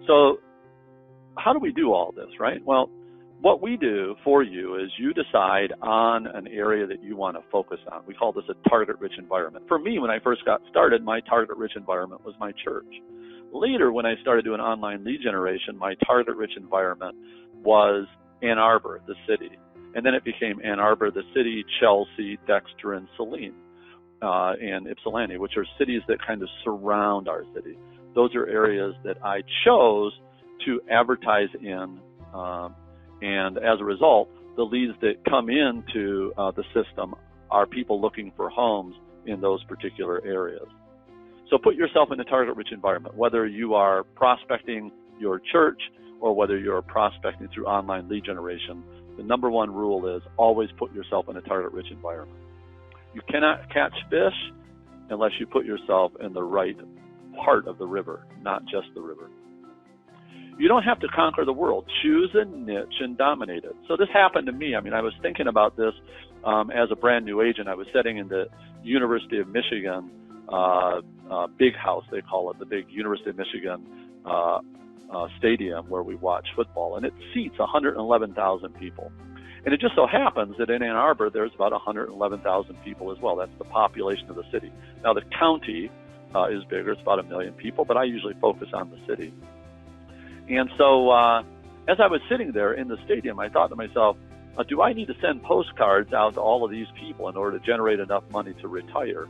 So how do we do all this, right? Well, what we do for you is you decide on an area that you want to focus on. We call this a target-rich environment. For me, when I first got started, my target-rich environment was my church. Later, when I started doing online lead generation, my target-rich environment was Ann Arbor, the city. And then it became Ann Arbor, the city, Chelsea, Dexter, and Saline, and Ypsilanti, which are cities that kind of surround our city. Those are areas that I chose to advertise in, and as a result, the leads that come into the system are people looking for homes in those particular areas. So put yourself in a target-rich environment, whether you are prospecting your church or whether you're prospecting through online lead generation. The number one rule is always put yourself in a target-rich environment. You cannot catch fish unless you put yourself in the right part of the river, not just the river. You don't have to conquer the world. Choose a niche and dominate it. So this happened to me. I mean, I was thinking about this as a brand new agent. I was sitting in the University of Michigan big house, they call it, the big University of Michigan stadium where we watch football, and it seats 111,000 people. And it just so happens that in Ann Arbor, there's about 111,000 people as well. That's the population of the city. Now, the county is bigger. It's about 1 million people, but I usually focus on the city. And so as I was sitting there in the stadium, I thought to myself, do I need to send postcards out to all of these people in order to generate enough money to retire?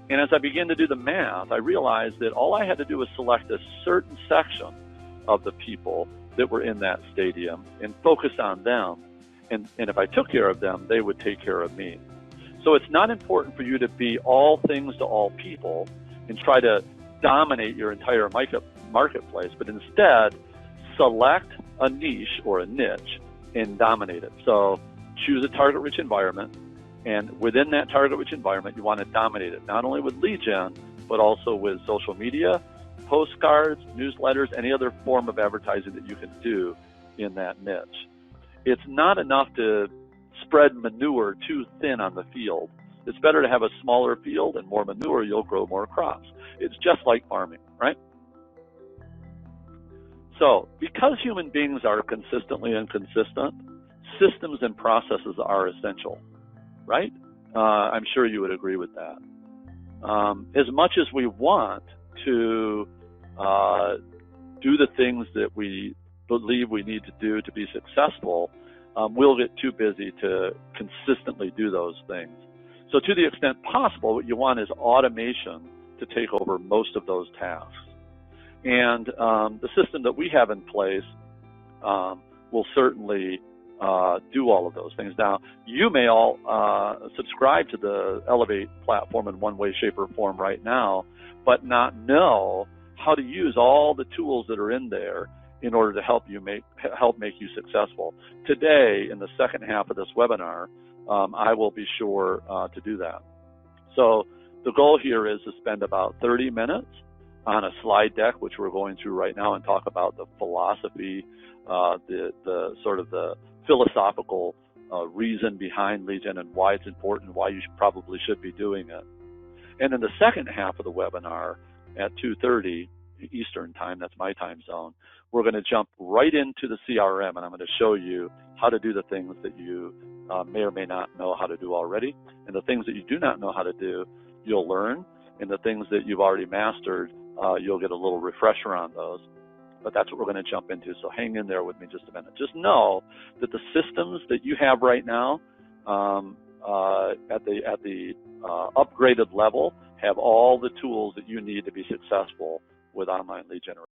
And as I began to do the math, I realized that all I had to do was select a certain section of the people that were in that stadium and focus on them. And if I took care of them, they would take care of me. So it's not important for you to be all things to all people and try to dominate your entire marketplace, but instead select a niche or a niche and dominate it. So choose a target-rich environment, and within that target-rich environment, you want to dominate it, not only with lead gen, but also with social media, postcards, newsletters, any other form of advertising that you can do in that niche. It's not enough to spread manure too thin on the field. It's better to have a smaller field and more manure, you'll grow more crops. It's just like farming, right? So, because human beings are consistently inconsistent, systems and processes are essential, right? I'm sure you would agree with that. As much as we want to do the things that we believe we need to do to be successful, we'll get too busy to consistently do those things. So to the extent possible, what you want is automation to take over most of those tasks. And the system that we have in place will certainly do all of those things. Now, you may all subscribe to the Elevate platform in one way, shape, or form right now, but not know how to use all the tools that are in there in order to help make you successful. Today, in the second half of this webinar, I will be sure to do that. So the goal here is to spend about 30 minutes on a slide deck, which we're going through right now, and talk about the philosophy, the sort of the philosophical reason behind lead gen and why it's important, why you probably should be doing it. And in the second half of the webinar at 2:30 Eastern time, that's my time zone, we're going to jump right into the CRM, and I'm going to show you how to do the things that you may or may not know how to do already. And the things that you do not know how to do, you'll learn. And the things that you've already mastered, you'll get a little refresher on those. But that's what we're going to jump into. So hang in there with me just a minute. Just know that the systems that you have right now at the upgraded level have all the tools that you need to be successful with online lead generation.